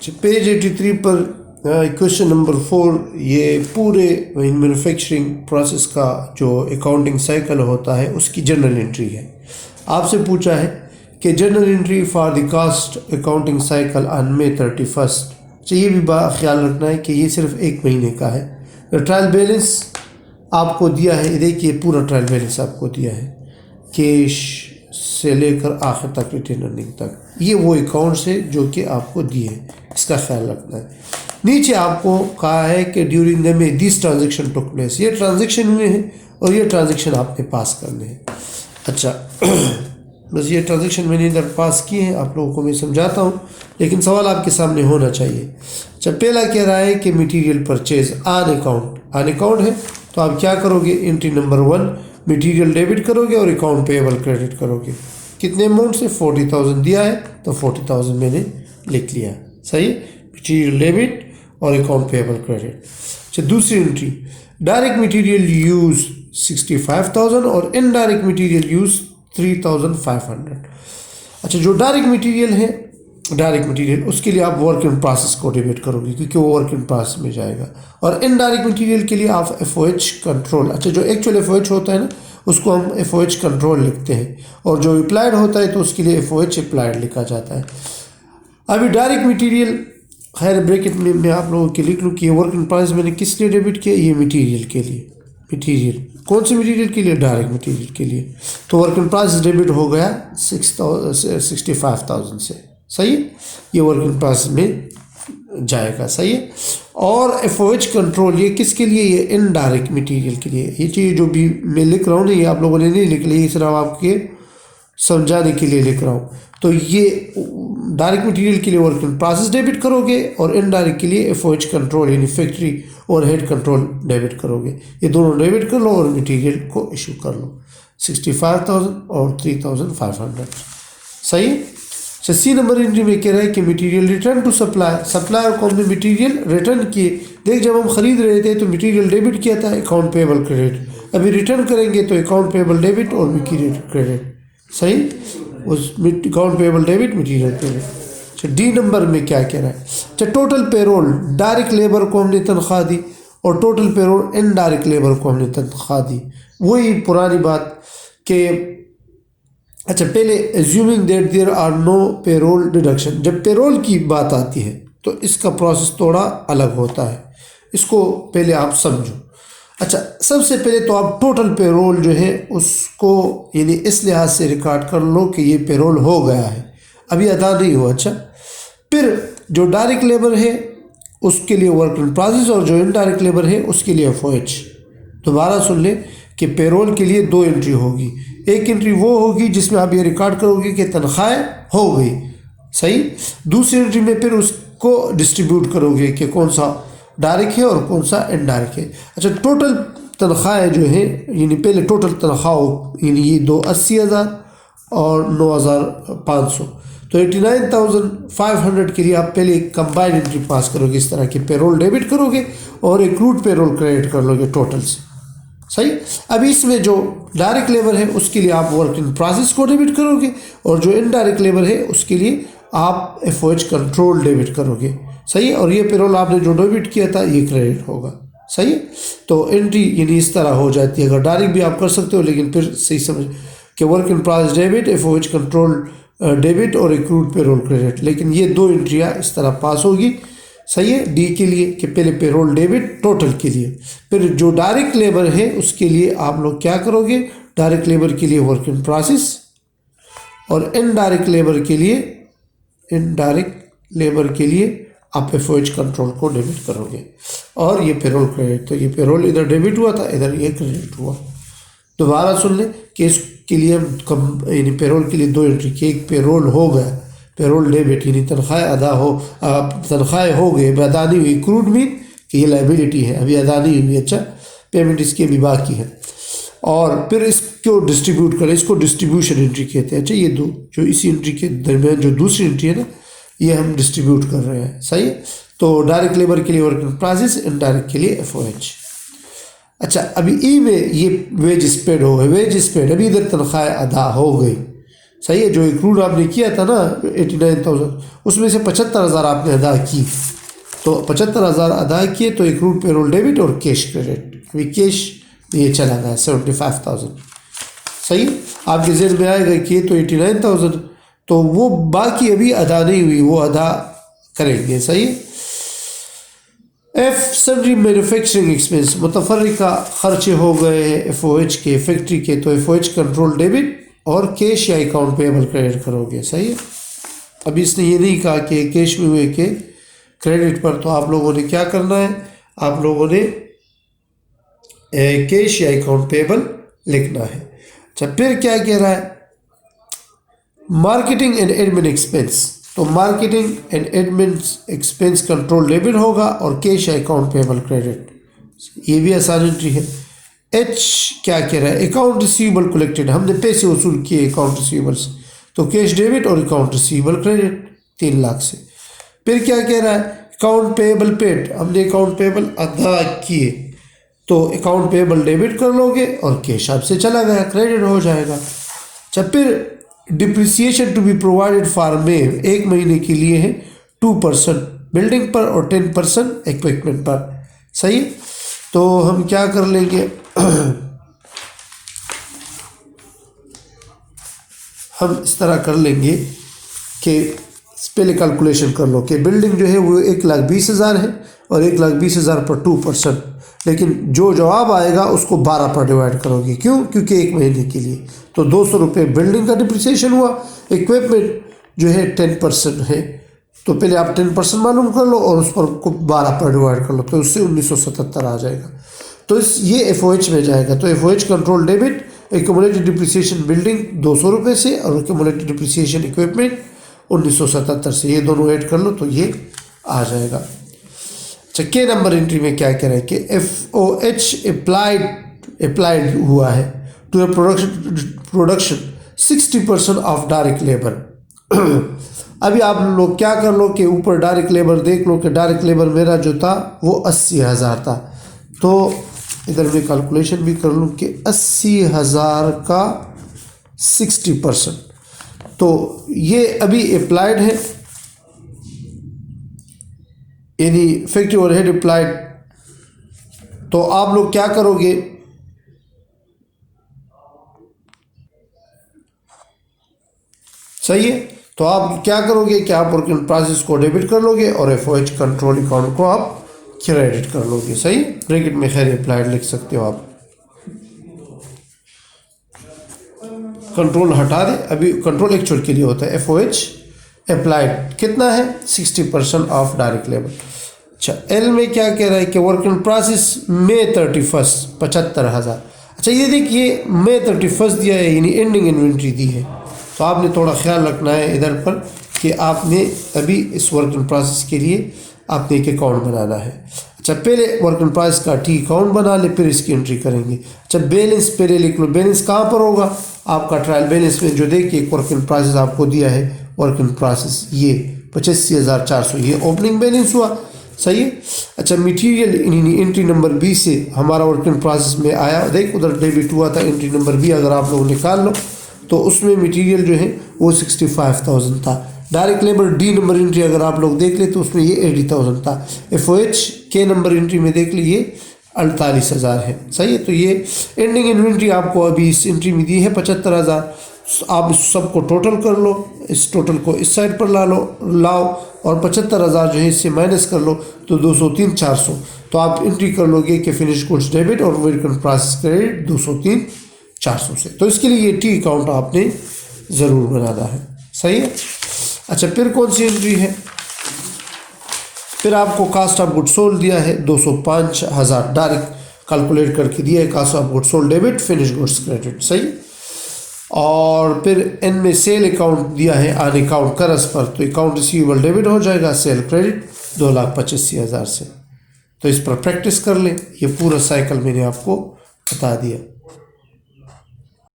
Page 83 पर question number 4, ये पूरे मैन्युफैक्चरिंग प्रोसेस का जो अकाउंटिंग साइकिल होता है उसकी जनरल एंट्री है। आपसे पूछा है कि general entry for the cost accounting cycle on May 31। तो ये भी ख्याल रखना है कि ये सिर्फ एक महीने का है। ट्रायल बैलेंस आपको दिया है, देखिए पूरा ट्रायल बैलेंस आपको दिया है कैश से लेकर आखिर तक रिटेन अर्निंग तक। ये वो अकाउंट्स है जो कि आपको दिए हैं, इसका ख्याल रखना है। नीचे आपको कहा है कि during the may this transaction took place, ये ट्रांजेक्शन हुए हैं और ये ट्रांजेक्शन आपने पास करने हैं। अच्छा बस ये ट्रांजेक्शन मैंने इधर पास किए हैं, आप लोगों को मैं समझाता हूँ, लेकिन सवाल आपके सामने होना चाहिए। अच्छा पहला कह रहा है कि मटेरियल परचेज ऑन अकाउंट है, तो आप क्या करोगे, एंट्री नंबर 1 मटेरियल डेबिट करोगे और अकाउंट पेएबल क्रेडिट करोगे। कितने अमाउंट से, 40,000 दिया है तो 40,000 मैंने लिख लिया, सही। मटेरियल डेबिट और अकाउंट पेएबल क्रेडिट। अच्छा दूसरी एंट्री, डायरेक्ट मटेरियल यूज 65,000 और इनडायरेक्ट मटेरियल यूज 3,500। अच्छा जो डायरेक्ट मटेरियल उसके लिए आप वर्क इन प्रोसेस को डेबिट करोगे क्योंकि वो वर्क इन प्रोसेस में जाएगा, और इनडायरेक्ट मटेरियल के लिए आप FOH कंट्रोल, अच्छा जो एक्चुअल FOH होता है ना उसको हम FOH कंट्रोल लिखते हैं, और जो अप्लाइड होता है तो उसके लिए FOH अप्लाइड लिखा जाता है। अभी डायरेक्ट मटेरियल, खैर ब्रैकेट में मैं आप लोगों के लिख लूँ कि वर्क इन प्रोसेस मैंने किस लिए डेबिट किया, ये मटेरियल के लिए। मटेरियल कौन से मटेरियल के लिए, डायरेक्ट मटेरियल के लिए, तो वर्क इन प्रोसेस डेबिट हो गया 65,000 से, सही है। ये वर्क इन प्रोसेस में जाएगा, सही है। और FOH कंट्रोल ये किसके लिए, ये इनडायरेक्ट मटेरियल के लिए। ये चीज़ जो भी मैं लिख रहा हूँ ना, ये आप लोगों ने नहीं लिख ली, ये सिर्फ आपके समझाने के लिए लिख रहा हूँ। तो ये डायरेक्ट मटेरियल के लिए वर्क इन प्रोसेस डेबिट करोगे और इनडायरेक्ट के लिए FOH कंट्रोल यानी फैक्ट्री ओवरहेड कंट्रोल डेबिट करोगे। ये दोनों डेबिट कर लो और मटेरियल को इशू कर लो, 65,000 और 3,500, सही। अच्छा सी नंबर एंट्री में कह रहा है कि मटेरियल रिटर्न टू सप्लायर को हमने मटेरियल रिटर्न किए। देख जब हम खरीद रहे थे तो मटेरियल डेबिट किया था, अकाउंट पेएबल क्रेडिट, अभी रिटर्न करेंगे तो अकाउंट पेएबल डेबिट और मटेरियल क्रेडिट, सही। उस account payable debit material credit. अच्छा डी नंबर में क्या कह रहा है, अच्छा टोटल पेरोल, डायरेक्ट लेबर को हमने तनख्वाह दी और टोटल पेरोल इनडायरेक्ट लेबर को हमने तनख्वाह दी। वही पुरानी बात कि अच्छा पहले assuming that there are no payroll deduction, जब पेरोल की बात आती है तो इसका प्रोसेस थोड़ा अलग होता है, इसको पहले आप समझो। अच्छा सबसे पहले तो आप टोटल पेरोल जो है उसको यानी इस लिहाज से रिकॉर्ड कर लो कि ये पेरोल हो गया है, अभी अदा नहीं हुआ। अच्छा फिर जो डायरेक्ट लेबर है उसके लिए वर्क इन प्रोसेस और जो इनडायरेक्ट लेबर है उसके लिए FOH। दोबारा सुन ले कि पेरोल के लिए 2 एंट्री होगी, एक एंट्री वो होगी जिसमें आप ये रिकॉर्ड करोगे कि तनख्वाह हो गई, सही। दूसरी एंट्री में फिर उसको डिस्ट्रीब्यूट करोगे कि कौन सा डायरेक्ट है और कौन सा इनडायरेक्ट है। अच्छा टोटल तनख्वाहें जो है यानी पहले टोटल तनख्वाह यानी ये 80,000 और 9,500, तो 89,500 के लिए आप पहले एक कंबाइंड एंट्री पास करोगे, इस तरह की पेरोल डेबिट करोगे और एक्रूड पेरोल क्रेडिट कर लोगे टोटल से, सही। अभी इसमें जो डायरेक्ट लेबर है उसके लिए आप वर्क इन प्रोसेस को डेबिट करोगे और जो इनडायरेक्ट लेबर है उसके लिए आप FOH कंट्रोल डेबिट करोगे, सही। और ये पेरोल आपने जो डेबिट किया था ये क्रेडिट होगा, सही। तो एंट्री यानी इस तरह हो जाती है। अगर डायरेक्ट भी आप कर सकते हो लेकिन फिर सही समझ कि work in process debit, FOH control debit और एक्रूड पेरोल क्रेडिट, लेकिन ये 2 एंट्रियाँ इस तरह पास होगी, सही है। डी के लिए कि पहले पेरोल डेबिट टोटल के लिए, फिर जो डायरेक्ट लेबर है उसके लिए आप लोग क्या करोगे, डायरेक्ट लेबर के लिए वर्क इन प्रोसेस और इनडायरेक्ट लेबर के लिए आप FOH कंट्रोल को डेबिट करोगे और ये पेरोल क्रेडिट, तो ये पेरोल इधर डेबिट हुआ था, इधर ये क्रेडिट हुआ। दोबारा सुन लें कि इसके लिए हम यानी पेरोल के लिए 2 एंट्री की, एक पेरोल हो गया, पेरोल डेबिट यानी तनख्वाहें हो गई, अभी अदा नहीं हुई, क्रूड मीन कि ये लाइबिलिटी है अभी अदा नहीं हुई, अच्छा पेमेंट इसकी अभी बाकी है, और फिर इसको डिस्ट्रीब्यूट करें, इसको डिस्ट्रीब्यूशन एंट्री कहते हैं। अच्छा ये 2 जो इसी एंट्री के दरमियान जो दूसरी एंट्री है ना ये हम डिस्ट्रीब्यूट कर रहे हैं, सही है। तो डायरेक्ट लेबर के लिए वर्क इन प्रोसेस, इनडायरेक्ट के लिए FOH। अच्छा अभी ई में ये वेज पेड हो गए, वेज पेड, अभी इधर तनख्वाह अदा हो गई, صحیح ہے. جو ایکروڈ آپ نے کیا تھا نا 89,000 اس میں سے 75,000 آپ نے ادا کی, تو 75,000 ادا کیے تو ایکروڈ پیرول ڈیبٹ اور کیش کریڈٹ. ابھی کیش یہ چلا گیا 75,000. صحیح, آپ کے ذہن میں آئے گا کہ یہ تو 89,000 تو وہ باقی ابھی ادا نہیں ہوئی, وہ ادا کریں گے. صحیح. ایف سنڈری مینوفیکچرنگ ایکسپینس, متفرقہ خرچے ہو گئے ایف او ایچ کے فیکٹری کے, تو F O H control debit اور کیش یا اکاؤنٹ پیبل کریڈٹ کرو گے. صحیح ہے. ابھی اس نے یہ نہیں کہا کہ کیش میں ہوئے کہ کریڈٹ پر, تو آپ لوگوں نے کیا کرنا ہے, آپ لوگوں نے کیش یا اکاؤنٹ پیبل لکھنا ہے. اچھا, پھر کیا کہہ رہا ہے, مارکیٹنگ اینڈ ایڈمن ایکسپینس, تو marketing and admin expense control debit ہوگا اور کیش یا اکاؤنٹ پیبل کریڈٹ. یہ بھی آسان انٹری ہے. ایچ کیا کہہ رہا ہے, اکاؤنٹ ریسیویبل کلیکٹڈ, ہم نے پیسے وصول کیے اکاؤنٹ ریسیویبل سے, تو کیش ڈیبٹ اور اکاؤنٹ ریسیویبل کریڈٹ 3 لاکھ سے. پھر کیا کہہ رہا ہے, اکاؤنٹ پیبل پیڈ, ہم نے اکاؤنٹ پیبل ادا کیے تو اکاؤنٹ پیبل ڈیبٹ کر لو گے اور کیش آپ سے چلا گیا کریڈٹ ہو جائے گا. اچھا, پھر depreciation to be provided for May, 1 مہینے کے لیے ہے 2% بلڈنگ پر اور 10% اکوپمنٹ پر. صحیح. تو ہم کیا کر لیں گے, ہم اس طرح کر لیں گے کہ پہلے کیلکولیشن کر لو کہ بلڈنگ جو ہے وہ 1,20,000 ہے اور 1,20,000 پر 2%, لیکن جو جواب آئے گا اس کو 12 پر ڈیوائڈ کرو گے. کیوں؟ کیونکہ 1 مہینے کے لیے, تو 200 روپے بلڈنگ کا ڈپریسیشن ہوا, اکوپمنٹ جو ہے 10% ہے, تو پہلے آپ 10% معلوم کر لو اور اس پر 12 پر ڈیوائڈ کر لو, تو اس سے 1977 آ جائے گا. تو یہ ایف او ایچ میں جائے گا. تو F O H control debit, accumulated depreciation building 200 روپے سے اور ایکومولیٹڈ ڈپریسیشن اکوپمنٹ 1977 سے, یہ دونوں ایڈ کر لو تو یہ آ جائے گا. اچھا, کے نمبر انٹری میں کیا کہہ رہا ہے کہ ایف او ایچ اپلائڈ ہوا ہے to a production 60% of direct labour. ابھی آپ لوگ کیا کر لو کہ اوپر ڈائریکٹ لیبر دیکھ لو کہ ڈائریکٹ لیبر میرا جو تھا وہ 80,000 تھا, تو ادھر میں کیلکولیشن بھی کر لوں کہ 80,000 کا 60%, تو یہ ابھی اپلائڈ ہے, یعنی فیکٹری اوور ہیڈ اپلائڈ. تو آپ لوگ کیا کرو گے, صحیح ہے, تو آپ کیا کرو گے کہ آپ ورک ان پروسیس کو ڈیبٹ کر لو گے اور F O H control account کو آپ کریڈٹ کر لو گے. صحیح, بریکٹ میں خیر اپلائڈ لکھ سکتے ہو آپ, کنٹرول ہٹا دیں. ابھی کنٹرول ایکچوئل کے لیے ہوتا ہے, ایف او ایچ اپلائڈ کتنا ہے 60% آف ڈائریکٹ لیبر. اچھا, ایل میں کیا کہہ رہا ہے کہ ورک ان پروسیس مئی 31 75,000. اچھا, یہ دیکھیے مئی 31 دیا ہے, یعنی اینڈنگ انوینٹری دی ہے, تو آپ نے تھوڑا خیال رکھنا ہے ادھر پر کہ آپ نے ابھی اس ورک ان پروسیس کے لیے آپ نے ایک اکاؤنٹ بنانا ہے. اچھا, پہلے ورک ان پروسیس کا ٹی اکاؤنٹ بنا لے, پھر اس کی انٹری کریں گے. اچھا, بیلنس پہلے لکھ لو. بیلنس کہاں پر ہوگا, آپ کا ٹرائل بیلنس میں جو دیکھیے ایک ورک ان پروسیس آپ کو دیا ہے, ورک ان پروسیس یہ 85,400, یہ اوپننگ بیلنس ہوا. صحیح ہے. اچھا, مٹیریل انٹری نمبر بی سے ہمارا ورک ان پروسیس میں آیا, دیکھ ادھر ڈیبٹ ہوا تھا انٹری نمبر بی, اگر آپ لوگ نکال لو تو اس میں مٹیریل جو ہے وہ 65,000 تھا. Direct labour D number entry اگر آپ لوگ دیکھ لیں تو اس میں یہ 80,000 تھا. ایف او ایچ کے نمبر انٹری میں دیکھ لیے 48,000 ہے. صحیح ہے. تو یہ اینڈنگ انوینٹری آپ کو ابھی اس انٹری میں دی ہے 75,000. آپ اس سب کو ٹوٹل کر لو, اس ٹوٹل کو اس سائڈ پر لاؤ اور 75,000 جو ہے اس سے مائنس کر لو تو 203,400. تو آپ انٹری کر لو گے کہ فنش گڈس ڈیبٹ اور ورک ان پروسیس کریڈٹ 203,400 سے. تو اس کے لیے یہ ٹی اکاؤنٹ آپ نے ضرور بنانا ہے. صحیح ہے. اچھا, پھر کون سی انٹری ہے, پھر آپ کو کاسٹ آف گڈ سولڈ دیا ہے 205,000 ڈائریکٹ کیلکولیٹ کر کے دیا ہے, cost of good sold debit finish goods credit. صحیح. اور پھر ان میں سیل اکاؤنٹ دیا ہے آن اکاؤنٹ قرض پر, تو اکاؤنٹ ریسیویبل ڈیبٹ ہو جائے گا, سیل کریڈٹ 2,85,000 سے. تو اس پر پریکٹس کر لیں, یہ پورا سائیکل میں نے آپ کو بتا دیا.